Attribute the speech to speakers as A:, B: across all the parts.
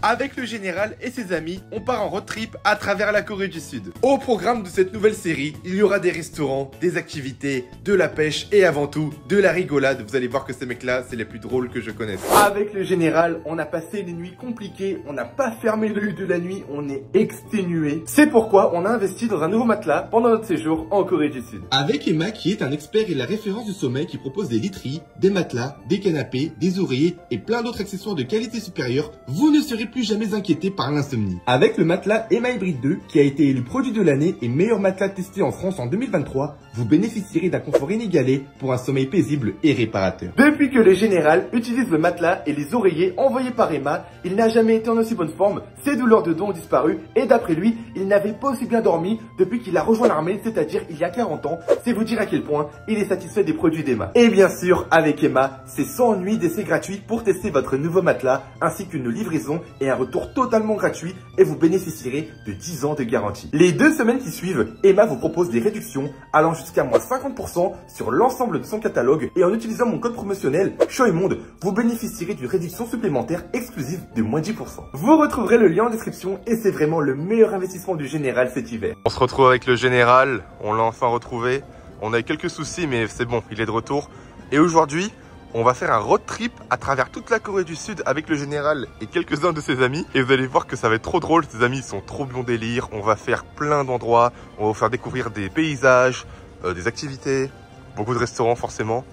A: avec le général et ses amis, on part en road trip à travers la Corée du Sud. Au programme de cette nouvelle série, il y aura des restaurants, des activités, de la pêche et avant tout, de la rigolade. Vous allez voir que ces mecs-là, c'est les plus drôles que je connaisse. Avec le général, on a passé des nuits compliquées, on n'a pas fermé l'œil de la nuit, on est exténué. C'est pourquoi on a investi dans un nouveau matelas pendant notre séjour en Corée du Sud. Avec Emma, qui est un expert et la référence du sommeil, qui propose des literies, des matelas, des canapés, des oreillers et plein d'autres accessoires de qualité supérieure, vous ne serez plus jamais inquiété par l'insomnie. Avec le matelas Emma Hybrid 2, qui a été élu produit de l'année et meilleur matelas testé en France en 2023, vous bénéficierez d'un confort inégalé pour un sommeil paisible et réparateur. Depuis que le général utilise le matelas et les oreillers envoyés par Emma, il n'a jamais été en aussi bonne forme, ses douleurs de dos ont disparu et d'après lui, il n'avait pas aussi bien dormi depuis qu'il a rejoint l'armée, c'est-à-dire il y a 40 ans. C'est vous dire à quel point il est satisfait des produits d'Emma. Et bien sûr, avec Emma, c'est 100 nuits d'essai gratuits pour tester votre nouveau matelas, ainsi qu'une livraison et un retour totalement gratuit et vous bénéficierez de 10 ans de garantie. Les 2 semaines qui suivent, Emma vous propose des réductions allant jusqu'à moins 50% sur l'ensemble de son catalogue et en utilisant mon code promotionnel Choimonde, vous bénéficierez d'une réduction supplémentaire exclusive de moins 10%. Vous retrouverez le lien en description et c'est vraiment le meilleur investissement du général cet hiver. On se retrouve avec le général, on l'a enfin retrouvé. On a eu quelques soucis mais c'est bon, il est de retour. Et aujourd'hui, on va faire un road trip à travers toute la Corée du Sud avec le général et quelques-uns de ses amis. Et vous allez voir que ça va être trop drôle, ses amis sont trop bons délire. On va faire plein d'endroits, on va vous faire découvrir des paysages, des activités, beaucoup de restaurants forcément.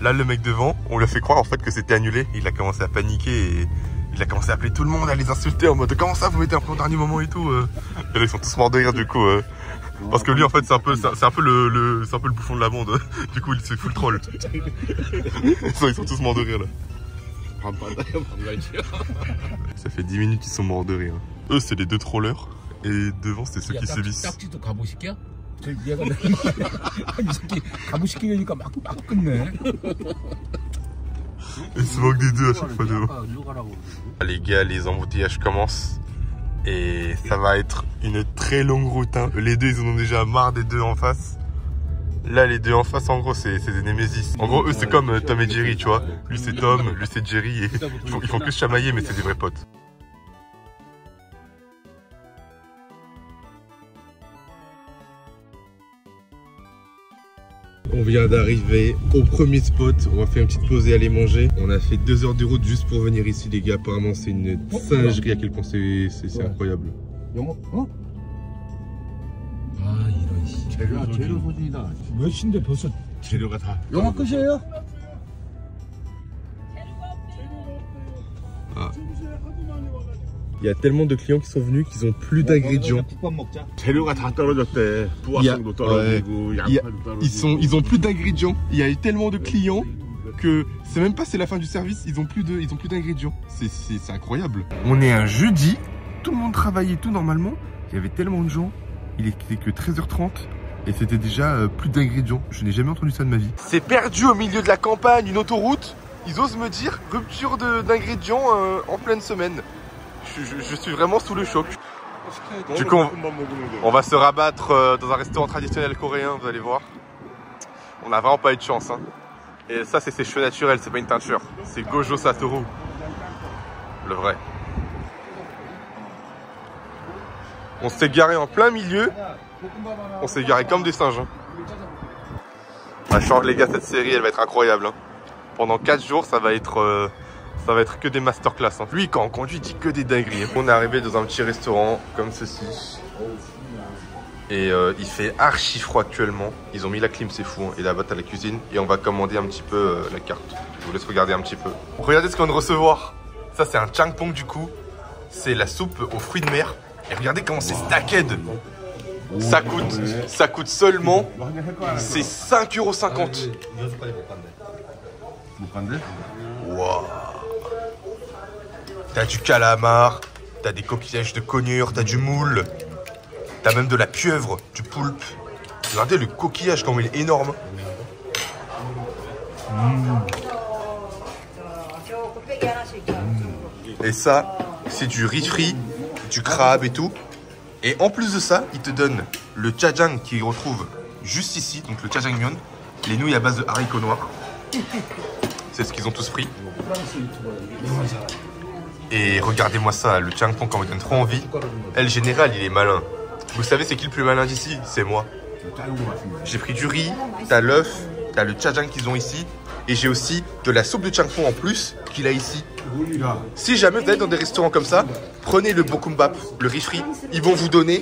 A: Là le mec devant, on lui a fait croire en fait que c'était annulé. Il a commencé à paniquer et il a commencé à appeler tout le monde, à les insulter en mode comment ça vous mettez un plan au dernier moment et tout. Et là, ils sont tous morts de rire du coup. Parce que lui en fait c'est un peu le bouffon de la bande. Du coup il se fout le troll. Ils sont tous morts de rire là. Ça fait 10 minutes qu'ils sont morts de rire. Eux c'est les 2 trollers et devant c'est ceux qui sévissent. Il se moque des 2 à chaque fois devant. Les gars, les embouteillages commencent. Et ça va être une très longue route. Hein. Les 2, ils en ont déjà marre des 2 en face. Là, les 2 en face, en gros, c'est des némésis. En gros, eux, c'est comme Tom et Jerry, tu vois. Lui, c'est Tom, lui, c'est Jerry. Et ils font que se chamailler, mais c'est des vrais potes. On vient d'arriver au premier spot, on va faire une petite pause et aller manger. On a fait 2 heures de route juste pour venir ici les gars, apparemment c'est une singerie à quel point c'est incroyable. Il y a tellement de clients qui sont venus qu'ils ont plus d'ingrédients. Ils ont plus d'ingrédients. Il y a eu tellement de clients que c'est même pas c'est la fin du service, ils ont plus d'ingrédients. C'est incroyable. On est un jeudi, tout le monde travaillait tout normalement. Il y avait tellement de gens, il était que 13h30 et c'était déjà plus d'ingrédients. Je n'ai jamais entendu ça de ma vie. C'est perdu au milieu de la campagne, une autoroute. Ils osent me dire rupture d'ingrédients en pleine semaine. Je suis vraiment sous le choc. Du coup, on va se rabattre dans un restaurant traditionnel coréen, vous allez voir. On n'a vraiment pas eu de chance. Hein. Et ça, c'est ses cheveux naturels, c'est pas une teinture. C'est Gojo Satoru. Le vrai. On s'est garé en plein milieu. On s'est garé comme des singes. Hein. Ah, je sens que les gars, cette série, elle va être incroyable. Hein. Pendant 4 jours, ça va être que des masterclass. Hein. Lui, quand on conduit, il dit que des dingueries. Hein. On est arrivé dans un petit restaurant comme ceci. Et il fait archi froid actuellement. Ils ont mis la clim, c'est fou. Hein. Et là-bas, t'as la cuisine. Et on va commander un petit peu la carte. Je vous laisse regarder un petit peu. Regardez ce qu'on vient de recevoir. Ça, c'est un changpong du coup. C'est la soupe aux fruits de mer. Et regardez comment c'est stacked. Ça coûte seulement. C'est 5,50 €. Wow. T'as du calamar, t'as des coquillages de conure, t'as du moule, t'as même de la pieuvre, du poulpe. Regardez le coquillage comme il est énorme. Et ça, c'est du riz frit, du crabe et tout. Et en plus de ça, ils te donnent le jjajang qu'ils retrouvent juste ici, donc le jjajangmyeon, les nouilles à base de haricots noirs. C'est ce qu'ils ont tous pris. Et regardez-moi ça, le Changpong quand me donne trop envie. Et le général, il est malin. Vous savez c'est qui le plus malin d'ici? C'est moi. J'ai pris du riz, t'as l'œuf, t'as le jajang qu'ils ont ici. Et j'ai aussi de la soupe de Changpong en plus qu'il a ici. Si jamais vous allez dans des restaurants comme ça, prenez le bokkeumbap, le riz frit. Ils vont vous donner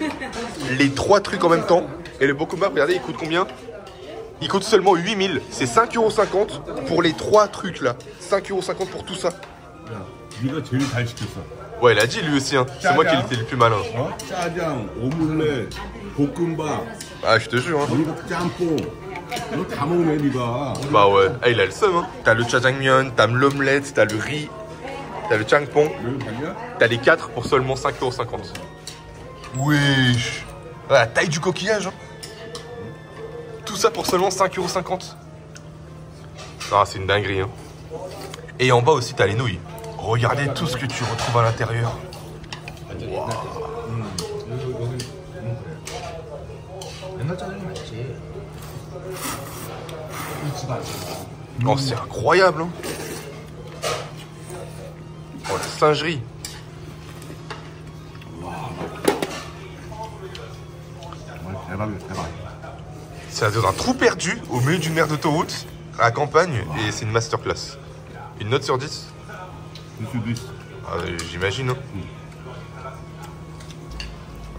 A: les 3 trucs en même temps. Et le bokkeumbap, regardez, il coûte combien? Il coûte seulement 8000. C'est 5,50 € pour les 3 trucs là. 5,50 € pour tout ça. Ouais, il a dit lui aussi, hein. C'est moi qui étais le plus malin.
B: 짜장, 오믈렛, 볶음밥.
A: Ah, je te jure, hein.
B: 짬뽕. 너 다 먹네, 네가.
A: Bah ouais, ah, il a le seum, hein. T'as le jjajangmyeon, t'as l'omelette, t'as le riz, t'as le changpong. T'as les 4 pour seulement 5,50 €. Wesh. Ah, la taille du coquillage, hein. Tout ça pour seulement 5,50 €. Ah, c'est une dinguerie, hein. Et en bas aussi, t'as les nouilles. Regardez tout ce que tu retrouves à l'intérieur. Wow. Oh, c'est incroyable, hein. Oh, la singerie. C'est dans un trou perdu au milieu d'une mer d'autoroute à la campagne et c'est une masterclass. Une note sur 10? Ah, j'imagine, hein.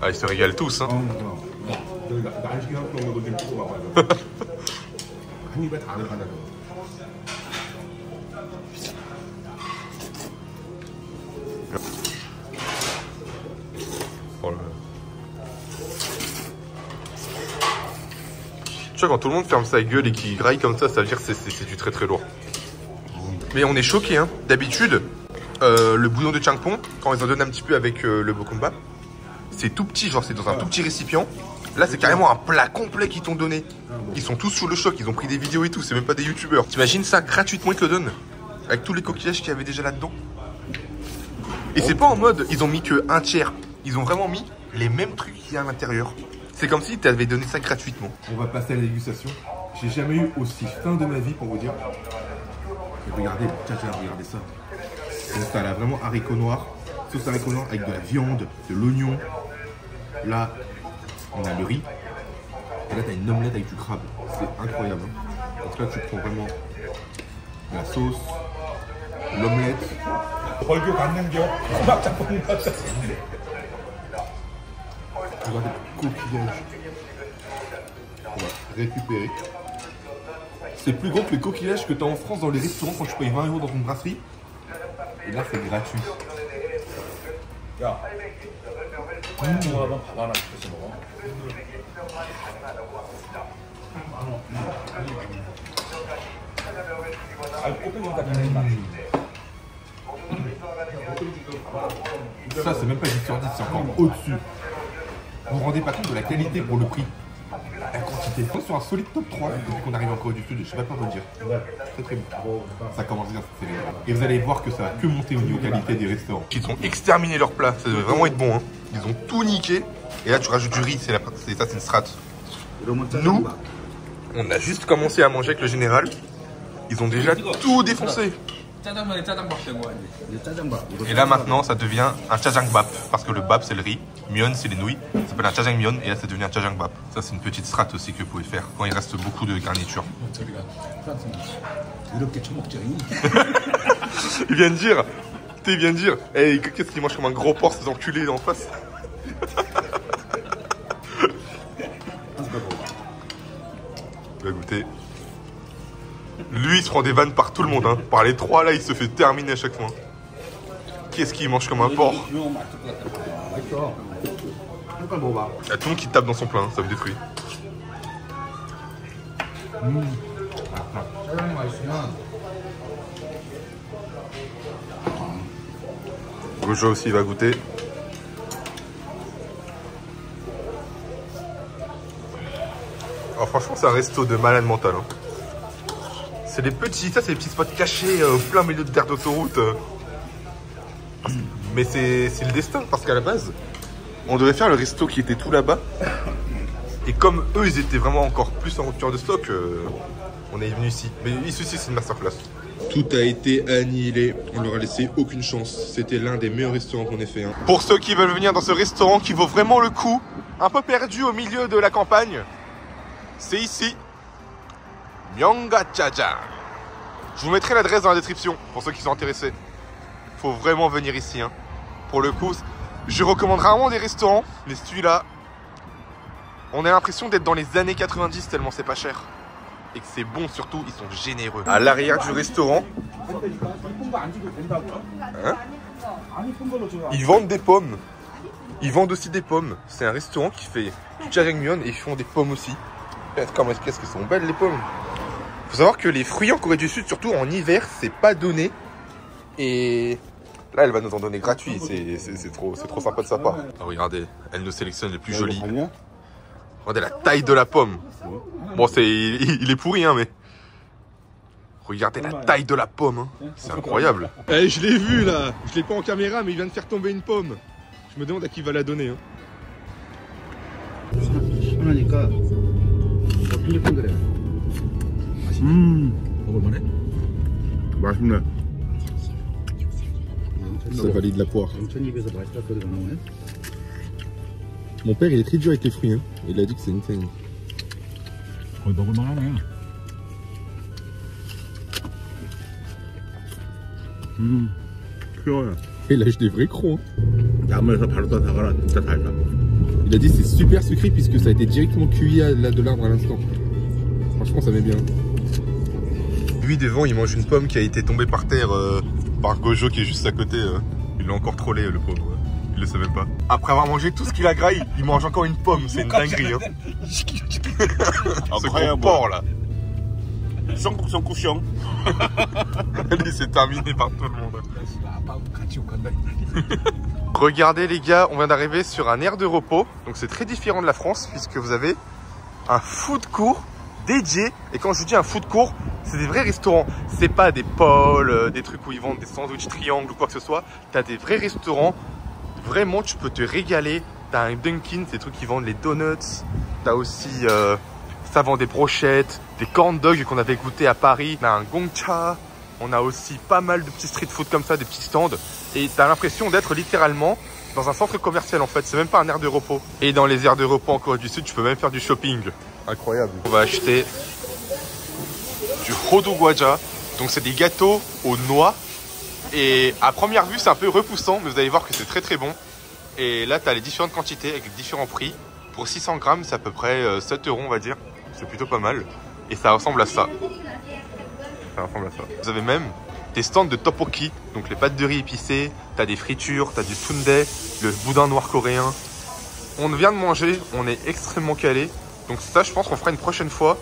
A: Ah, ils se régalent tous, hein. Oh là. Tu vois, quand tout le monde ferme sa gueule et qu'il graille comme ça veut dire que c'est du très très lourd. Mais on est choqués, hein. D'habitude, le bouillon de Changpong, quand ils en donnent un petit peu avec le bokkeumbap, c'est tout petit, genre c'est dans un tout petit récipient. Là, c'est carrément un plat complet qu'ils t'ont donné. Ils sont tous sous le choc, ils ont pris des vidéos et tout, c'est même pas des youtubeurs. T'imagines ça gratuitement, ils te le donnent avec tous les coquillages qu'il y avait déjà là-dedans. Et c'est pas en mode, ils ont mis que un tiers. Ils ont vraiment mis les mêmes trucs qu'il y a à l'intérieur. C'est comme si tu avais donné ça gratuitement.
C: On va passer à la dégustation. J'ai jamais eu aussi faim de ma vie pour vous dire. Et regardez, regardez ça. Donc ça, là, vraiment haricot noir. Sauce haricot noir avec de la viande, de l'oignon. Là, on a le riz. Et là, tu as une omelette avec du crabe. C'est incroyable. Hein. Donc là, tu prends vraiment la sauce, l'omelette. Regardez le coquillage. On va récupérer. C'est plus gros que le coquillage que tu as en France dans les restaurants quand tu payes 20 € dans une brasserie. Et là, c'est gratuit. Ça, c'est même pas 10 sur 10, c'est encore au-dessus. Vous vous rendez pas compte de la qualité pour le prix. La quantité. On est sur un solide top 3 depuis qu'on arrive en Corée du Sud, je sais pas quoi vous dire. Très très bon. Ça commence bien cette série. Et vous allez voir que ça va que monter au niveau qualité des restaurants.
A: Ils ont exterminé leur plat, ça devait vraiment être bon, hein. Ils ont tout niqué. Et là tu rajoutes du riz, ça c'est une strat. Nous, on a juste commencé à manger avec le général. Ils ont déjà tout défoncé. Et là maintenant ça devient un jjajangbap parce que le bap c'est le riz, myeon c'est les nouilles, ça s'appelle un jjajangmyeon et là ça devient un jjajangbap. Ça c'est une petite strat aussi que vous pouvez faire quand il reste beaucoup de garniture. Il vient de dire, il vient de dire, hey, qu'est-ce qu'il mange comme un gros porc ces enculés en face. On va goûter. Lui, il se prend des vannes par tout le monde, hein. Par les 3 là, il se fait terminer à chaque fois. Qu'est-ce qu'il mange comme un porc? Il y a tout le monde qui tape dans son plein, ça me détruit. Gojo aussi va goûter. Oh, franchement, c'est un resto de malade mental, hein. C'est des petits, ça c'est des petits spots cachés plein milieu de terre d'autoroute. Mais c'est le destin parce qu'à la base, on devait faire le resto qui était tout là-bas. Et comme eux, ils étaient vraiment encore plus en rupture de stock, on est venu ici. Mais ici, c'est une masterclass.
C: Tout a été annihilé, on leur a laissé aucune chance. C'était l'un des meilleurs restaurants qu'on ait fait. Hein. Pour ceux qui veulent venir dans ce restaurant qui vaut vraiment le coup, un peu perdu au milieu de la campagne, c'est ici, Myeongga-jjajang. Je vous mettrai l'adresse dans la description pour ceux qui sont intéressés. Faut vraiment venir ici. Hein. Pour le coup, je recommande rarement des restaurants, mais celui-là, on a l'impression d'être dans les années 90 tellement c'est pas cher. Et que c'est bon surtout, ils sont généreux. À l'arrière du restaurant, hein, ils vendent des pommes. Ils vendent aussi des pommes. C'est un restaurant qui fait du jjajangmyeon et ils font des pommes aussi. Qu'est-ce que sont belles les pommes. Faut savoir que les fruits en Corée du Sud, surtout en hiver, c'est pas donné. Et là, elle va nous en donner gratuit. C'est trop sympa de sa part. Ah, regardez, elle nous sélectionne les plus jolis. Regardez la taille de la pomme. Bon, il est pourri, hein, mais... Regardez la taille de la pomme. Hein. C'est incroyable. Eh, je l'ai vu, là. Je l'ai pas en caméra, mais il vient de faire tomber une pomme. Je me demande à qui va la donner. Hein. Ça valide la poire. Mon père, il est très dur avec les fruits. Hein. Il a dit que c'est une teigne. Il lâche des vrais crocs. Hein. Il a dit que c'est super sucré puisque ça a été directement cueilli de l'arbre à l'instant. Franchement, ça met bien. Lui, devant, il mange une pomme qui a été tombée par terre par Gojo qui est juste à côté. Il l'a encore trollé, le pauvre. Il le sait même pas. Après avoir mangé tout ce qu'il a graillé, il mange encore une pomme. C'est une dinguerie. Hein. Ce gros porc là. 100% caution. Lui, c'est terminé par tout le monde. Regardez les gars, on vient d'arriver sur un aire de repos. Donc c'est très différent de la France puisque vous avez un food court dédié. Et quand je dis un food court, c'est des vrais restaurants. C'est pas des pôles, des trucs où ils vendent des sandwichs triangles ou quoi que ce soit. Tu as des vrais restaurants. Vraiment, tu peux te régaler. Tu as un Dunkin', c'est des trucs qui vendent les donuts. Tu as aussi, ça vend des brochettes, des corn dogs qu'on avait goûté à Paris. On a un gongcha. On a aussi pas mal de petits street food comme ça, des petits stands. Et tu as l'impression d'être littéralement dans un centre commercial en fait. C'est même pas un aire de repos. Et dans les aires de repos en Corée du Sud, tu peux même faire du shopping. Incroyable. On va acheter du hodogwaja. Donc c'est des gâteaux aux noix. Et à première vue, c'est un peu repoussant, mais vous allez voir que c'est très très bon. Et là, tu as les différentes quantités avec les différents prix. Pour 600 grammes, c'est à peu près 7 € on va dire. C'est plutôt pas mal. Et ça ressemble à ça. Ça ressemble à ça. Vous avez même des stands de tteokbokki, donc les pâtes de riz épicées. Tu as des fritures, tu as du sundae, le boudin noir coréen. On vient de manger, on est extrêmement calé. Donc ça, je pense qu'on fera une prochaine fois.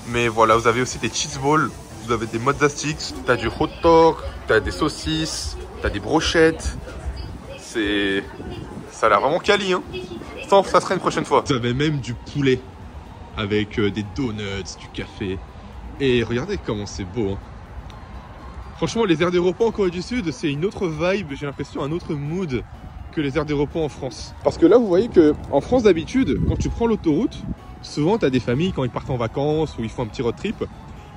C: Mais voilà, vous avez aussi des cheese balls. Vous avez des mozza sticks, t'as du hot dog, t'as des saucisses, t'as des brochettes. Ça a l'air vraiment quali, hein. Ça sera une prochaine fois. Vous avez même du poulet avec des donuts, du café. Et regardez comment c'est beau, hein. Franchement, les aires de repos en Corée du Sud, c'est une autre vibe, j'ai l'impression, un autre mood que les aires de repos en France. Parce que là, vous voyez qu'en France, d'habitude, quand tu prends l'autoroute, souvent, t'as des familles, quand ils partent en vacances ou ils font un petit road trip,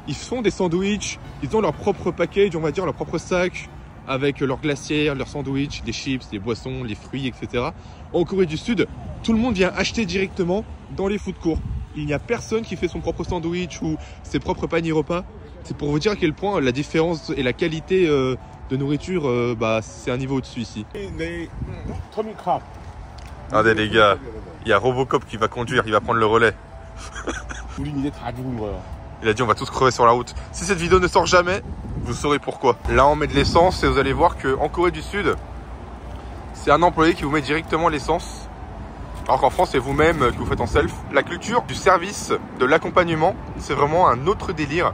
C: ils font des sandwichs, ils ont leur propre package, on va dire, leur propre sac, avec leur glacière, leur sandwich, des chips, des boissons, les fruits, etc. En Corée du Sud, tout le monde vient acheter directement dans les food courts. Il n'y a personne qui fait son propre sandwich ou ses propres paniers repas. C'est pour vous dire à quel point la différence et la qualité de nourriture, c'est un niveau au-dessus ici. Regardez les gars, il y a Robocop qui va conduire, il va prendre le relais. Il a dit on va tous crever sur la route. Si cette vidéo ne sort jamais, vous saurez pourquoi. Là on met de l'essence et vous allez voir qu'en Corée du Sud, c'est un employé qui vous met directement l'essence. Alors qu'en France c'est vous-même que vous faites en self. La culture du service, de l'accompagnement, c'est vraiment un autre délire.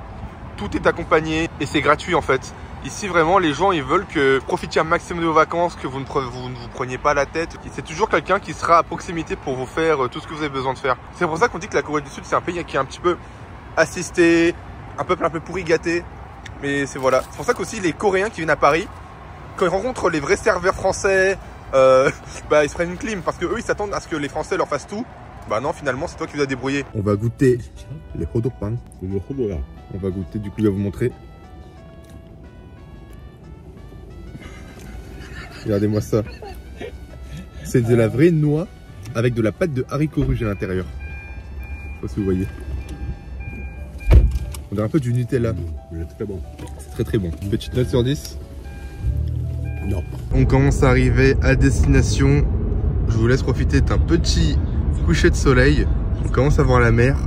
C: Tout est accompagné et c'est gratuit en fait. Ici vraiment les gens ils veulent que vous profitiez un maximum de vos vacances, que vous ne vous preniez pas la tête. C'est toujours quelqu'un qui sera à proximité pour vous faire tout ce que vous avez besoin de faire. C'est pour ça qu'on dit que la Corée du Sud c'est un pays qui est un petit peu assisté, un peuple un peu pourri gâté. Mais c'est voilà. C'est pour ça qu'aussi les Coréens qui viennent à Paris, quand ils rencontrent les vrais serveurs français, ils se prennent une clim parce que eux ils s'attendent à ce que les Français leur fassent tout. Bah non, finalement c'est toi qui dois débrouiller. On va goûter les hodokpan. On va goûter, du coup il va vous montrer.
A: Regardez-moi ça. C'est de la vraie noix avec de la pâte de haricots rouges à l'intérieur. Je sais pas si vous voyez. On dirait un peu du Nutella.
B: Il est très bon.
A: C'est très très bon. Une petite note sur 10.
B: Non.
A: On commence à arriver à destination. Je vous laisse profiter d'un petit coucher de soleil. On commence à voir la mer.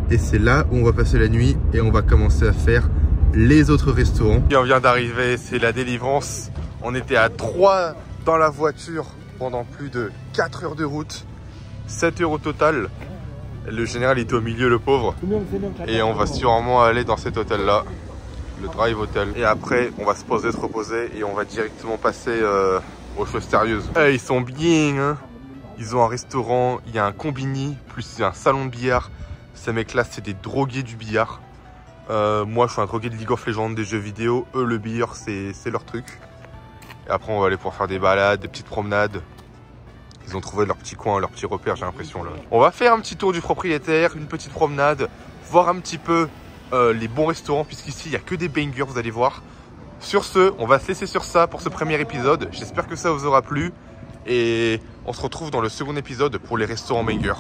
A: Et c'est là où on va passer la nuit et on va commencer à faire les autres restaurants. Et on vient d'arriver, c'est la délivrance. On était à 3 dans la voiture pendant plus de 4 heures de route. 7 € au total. Le général était au milieu, le pauvre. Et on va sûrement aller dans cet hôtel-là. Le Drive Hotel. Et après, on va se poser, se reposer et on va directement passer aux choses sérieuses. Ils sont bien, hein. Ils ont un restaurant, il y a un combini, plus il y a un salon de billard. Ces mecs-là, c'est des drogués du billard. Moi, je suis un drogué de League of Legends, des jeux vidéo. Eux, le billard, c'est leur truc. Et après, on va aller pour faire des balades, des petites promenades. Ils ont trouvé leur petit coin, leur petit repère, j'ai l'impression là. On va faire un petit tour du propriétaire, une petite promenade, voir un petit peu les bons restaurants, puisqu'ici, il n'y a que des bangers, vous allez voir. Sur ce, on va se laisser sur ça pour ce premier épisode. J'espère que ça vous aura plu. Et on se retrouve dans le second épisode pour les restaurants bangers.